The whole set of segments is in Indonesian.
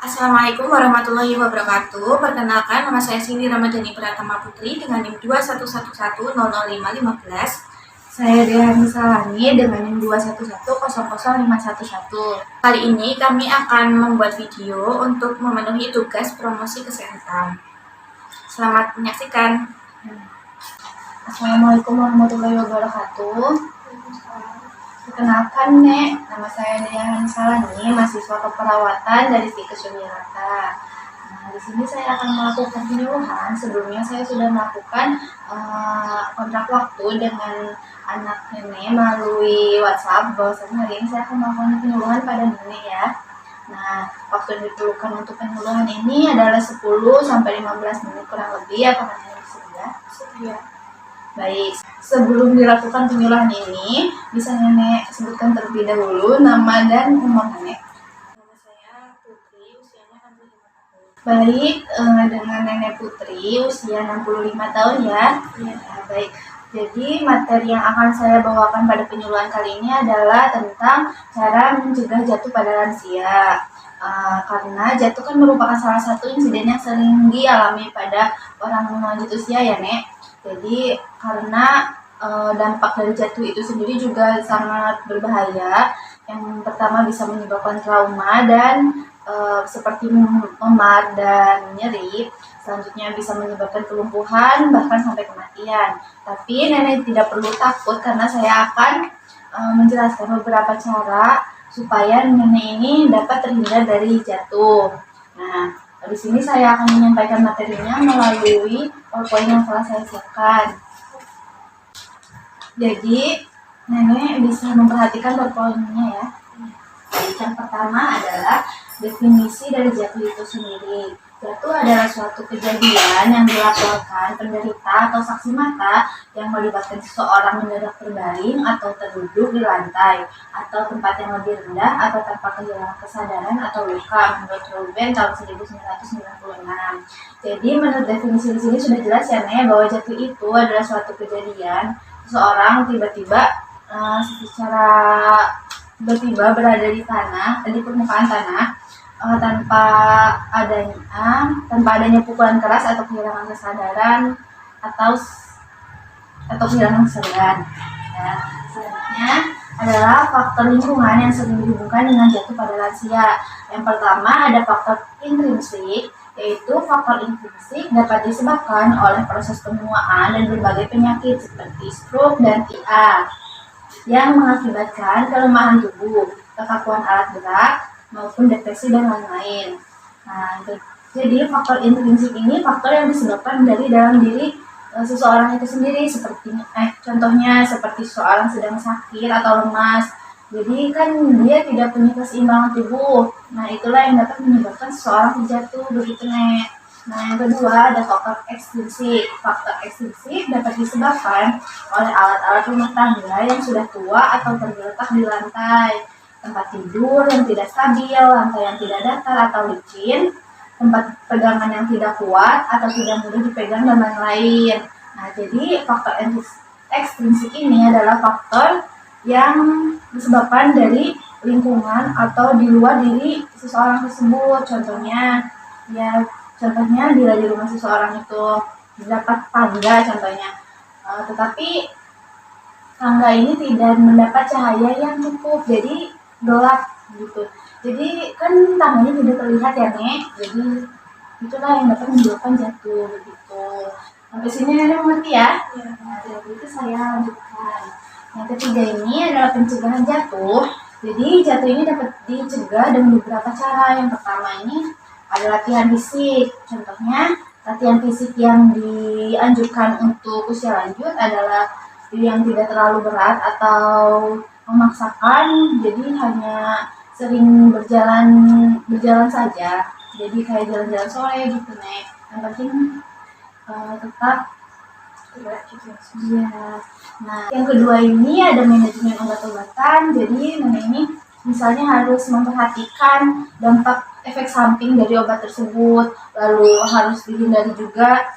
Assalamualaikum warahmatullahi wabarakatuh. Perkenalkan, nama saya Cindy Ramadhani Pratama Putri dengan NIM 211100515. Saya Dehan Salani dengan NIM 211000511. Kali ini kami akan membuat video untuk memenuhi tugas promosi kesehatan. Selamat menyaksikan. Assalamualaikum warahmatullahi wabarakatuh. Perkenalkan, Nek, nama saya Dehan Salani, mahasiswa keperawatan dari Stikes Yogyakarta. Nah, di sini saya akan melakukan penyuluhan. Sebelumnya saya sudah melakukan kontrak waktu dengan anak nenek melalui WhatsApp. Bahwasanya hari ini saya akan melakukan penyuluhan pada nenek ya. Nah, waktu yang diperlukan untuk penyuluhan ini adalah 10-15 menit kurang lebih. Apakah nenek bersedia? Bersedia. Baik, sebelum dilakukan penyuluhan ini, bisa nenek sebutkan terlebih dahulu nama dan umur nenek. Nama saya Putri, usianya 65 tahun. Baik, dengan nenek Putri, usia 65 tahun ya. Iya. Baik, jadi materi yang akan saya bawakan pada penyuluhan kali ini adalah tentang cara mencegah jatuh pada lansia. Karena jatuh kan merupakan salah satu insiden yang sering dialami pada orang lanjut usia ya, Nek. Jadi karena dampak dari jatuh itu sendiri juga sangat berbahaya. Yang pertama bisa menyebabkan trauma dan seperti memar dan nyeri. Selanjutnya bisa menyebabkan kelumpuhan bahkan sampai kematian. Tapi nenek tidak perlu takut karena saya akan menjelaskan beberapa cara supaya nenek ini dapat terhindar dari jatuh. Nah, di sini saya akan menyampaikan materinya melalui PowerPoint yang telah saya siapkan. Jadi, nenek bisa memperhatikan PowerPoint-nya ya. Yang pertama adalah definisi dari jatuh itu sendiri. Jatuh adalah suatu kejadian yang dilaporkan penderita atau saksi mata yang melibatkan seseorang mendadak terbaring atau terduduk di lantai atau tempat yang lebih rendah atau tanpa kehilangan kesadaran atau luka menurut Ruben tahun 1996. Jadi menurut definisi di sini sudah jelas ya Nek bahwa jatuh itu adalah suatu kejadian seseorang tiba-tiba berada di permukaan tanah tanpa adanya pukulan keras atau kehilangan kesadaran atau kehilangan kesadaran. Ya, selanjutnya adalah faktor lingkungan yang sering dihubungkan dengan jatuh pada lansia. Yang pertama ada faktor intrinsik, yaitu faktor intrinsik dapat disebabkan oleh proses penuaan dan berbagai penyakit seperti stroke dan TIA yang mengakibatkan kelemahan tubuh, kekakuan alat gerak, maupun depresi dan lain-lain. Nah, jadi faktor intrinsik ini faktor yang disebabkan dari dalam diri seseorang itu sendiri, contohnya seperti seseorang sedang sakit atau lemas. Jadi kan dia tidak punya keseimbangan tubuh. Nah, itulah yang dapat menyebabkan seseorang jatuh begitu, Nek. Nah, yang kedua ada faktor ekstrinsik. Faktor ekstrinsik dapat disebabkan oleh alat-alat rumah tangga yang sudah tua atau tergeletak di lantai, tempat tidur yang tidak stabil, lantai yang tidak datar atau licin, tempat pegangan yang tidak kuat atau tidak mudah dipegang dan lain-lain. Nah, jadi faktor ekstrinsik ini adalah faktor yang disebabkan dari lingkungan atau di luar diri seseorang tersebut. Contohnya bila di rumah seseorang itu terdapat tangga contohnya, tetapi tangga ini tidak mendapat cahaya yang cukup, jadi gelap gitu. Jadi kan tangganya tidak terlihat ya Nek, jadi itulah yang dapat menyebabkan jatuh begitu. Sampai sini Nenek mengerti ya? Ya. Nah, jadi itu saya lanjutkan. Yang ketiga ini adalah pencegahan jatuh. Jadi jatuh ini dapat dicegah dengan beberapa cara. Yang pertama ini ada latihan fisik. Contohnya, latihan fisik yang dianjurkan untuk usia lanjut adalah yang tidak terlalu berat atau memaksakan, jadi hanya sering berjalan saja. Jadi kayak jalan-jalan sore gitu, Nek. Yang penting tetap ya. Nah, yang kedua ini ada manajemen obat-obatan. Jadi Nenek ini misalnya harus memperhatikan dampak efek samping dari obat tersebut, lalu harus dihindari juga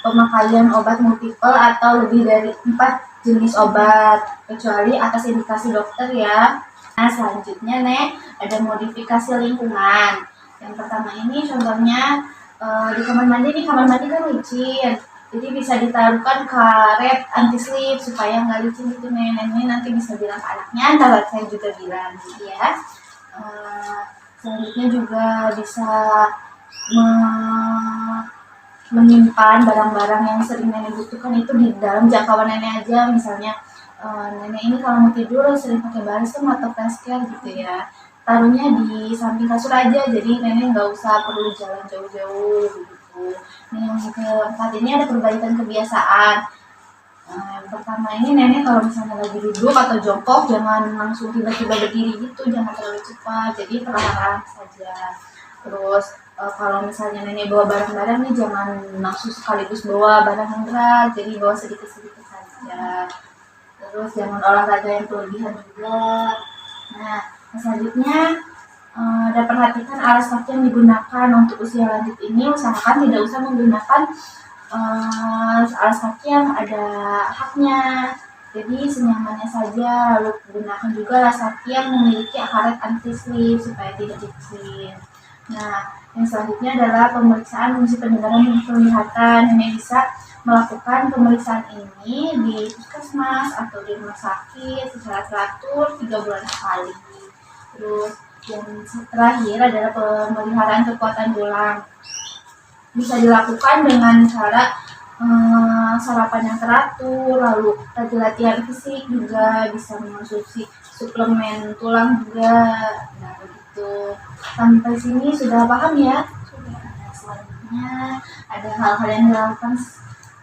pemakaian obat multiple atau lebih dari 4 jenis obat, kecuali atas indikasi dokter ya. Nah, selanjutnya Nek, ada modifikasi lingkungan. Yang pertama ini contohnya di kamar mandi nih, kamar mandi kan licin. Jadi bisa ditaruhkan karet anti slip supaya nggak licin gitu Nek. Nah, ini nanti bisa bilang ke anaknya, ntar saya juga bilang gitu ya. Selanjutnya juga bisa menyimpan barang-barang yang sering nenek butuhkan itu di dalam jangkauan nenek aja. Misalnya nenek ini kalau mau tidur sering pakai balsem atau face-care gitu ya, taruhnya di samping kasur aja, jadi nenek nggak usah perlu jalan jauh-jauh gitu. Nah, yang keempat ini ada perbaikan kebiasaan. Yang pertama ini nenek kalau misalnya lagi duduk atau jongkok jangan langsung tiba-tiba berdiri gitu, jangan terlalu cepat, jadi perlahan-lahan saja. Terus kalau misalnya nenek bawa barang-barang nih jangan langsung sekaligus bawa barang yang berat, jadi bawa sedikit-sedikit saja. Terus jangan olahraga yang berlebihan juga. Nah, selanjutnya dan perhatikan alas kaki yang digunakan untuk usia lanjut ini, usahakan tidak usah menggunakan alas kaki yang ada haknya. Jadi senyamannya saja. Lalu gunakan juga alas kaki yang memiliki karet anti slip supaya tidak licin. Nah, yang selanjutnya adalah pemeriksaan fungsi pendengaran dan penglihatan. Nenek bisa melakukan pemeriksaan ini di puskesmas atau di rumah sakit secara teratur 3 bulan sekali. Terus yang terakhir adalah pemeliharaan kekuatan tulang. Bisa dilakukan dengan cara sarapan yang teratur, lalu latihan fisik juga, bisa mengonsumsi suplemen tulang juga. Nah, begitu. Sampai sini sudah paham ya? Sudah. Selanjutnya ada hal-hal yang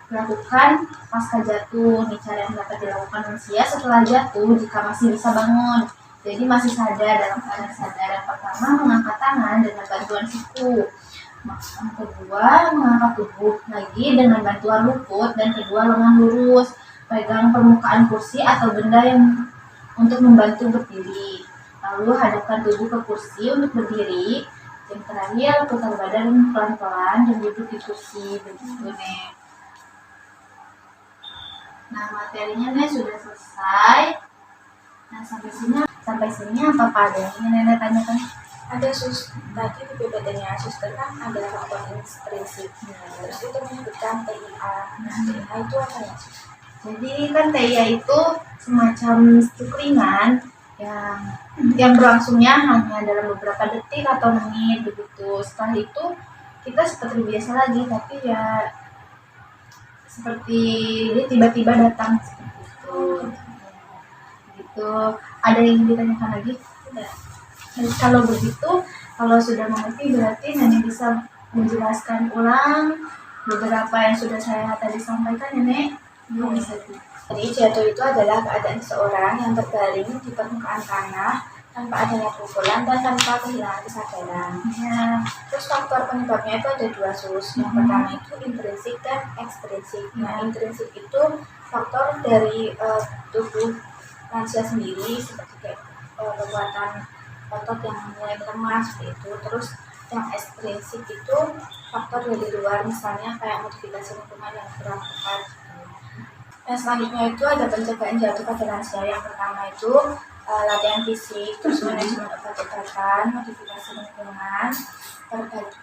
dilakukan pasca jatuh. Nih cara yang dapat dilakukan manusia setelah jatuh jika masih bisa bangun. Jadi masih sadar, dalam keadaan sadar. Yang pertama, mengangkat tangan dengan bantuan siku. Yang kedua, mengangkat tubuh lagi dengan bantuan lutut, dan kedua lengan lurus. Pegang permukaan kursi atau benda yang untuk membantu berdiri. Lalu hadapkan tubuh ke kursi untuk berdiri. Yang terakhir, putar badan pelan-pelan dan duduk di kursi. Begitu Nek. Nah, materinya Nek sudah selesai. Nah, sampai sini apa ada yang ingin Nenek tanyakan? Ada tadi di PPT-nya suster kan ada faktor intrinsik, terus itu menyebutkan TIA. TIA itu apa ya? Jadi kan TIA itu semacam stroke ringan yang berlangsungnya hanya dalam beberapa detik atau menit begitu. Setelah itu kita seperti biasa lagi, tapi ya seperti dia tiba-tiba datang seperti itu. Gitu. Ada yang ditanyakan lagi? Tidak. Kalau begitu, kalau sudah mengerti berarti Nenek bisa menjelaskan ulang beberapa yang sudah saya tadi sampaikan, Nenek. Bisa. Jadi jatuh itu adalah keadaan seseorang yang terbaring di permukaan tanah tanpa adanya pukulan dan tanpa kehilangan kesadaran. Ya. Terus faktor penyebabnya itu ada 2 sus. Yang pertama itu intrinsik dan ekstrinsik. Nah, intrinsik itu faktor dari tubuh manusia sendiri, seperti kayak kekuatan otot yang mulai lemah seperti itu. Terus yang ekstrinsik itu faktor dari luar, misalnya kayak modifikasi lingkungan yang dilakukan. Yang selanjutnya itu ada pencegahan jatuh pada lansia. Yang pertama itu latihan fisik, terus manajemen obat-obatan, modifikasi lingkungan,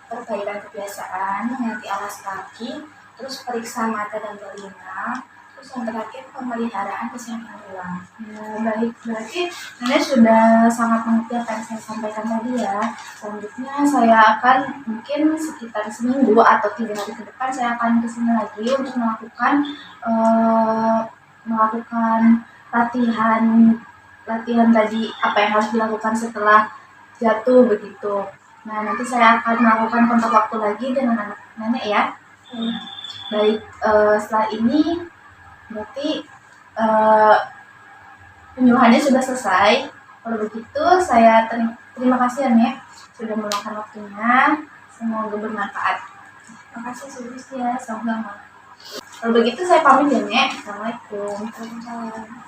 perbaikan kebiasaan, mengganti alas kaki, terus periksa mata dan telinga. Terus yang terakhir pemeliharaan kesehatan tulang. Ya, baik, berarti Nenek sudah sangat mengerti apa yang saya sampaikan tadi ya. Selanjutnya saya akan mungkin sekitar seminggu atau 3 hari ke depan saya akan kesini lagi untuk melakukan latihan tadi, apa yang harus dilakukan setelah jatuh begitu. Nah, nanti saya akan melakukan kontak waktu lagi dengan anak Nenek ya. Baik, setelah ini berarti penyuluhannya sudah selesai. Kalau begitu saya terima kasih ya Nek sudah meluangkan waktunya. Semoga bermanfaat. Terima kasih Sus ya, sama-sama. Kalau begitu saya pamit ya Nek. Assalamualaikum. Waalaikumsalam.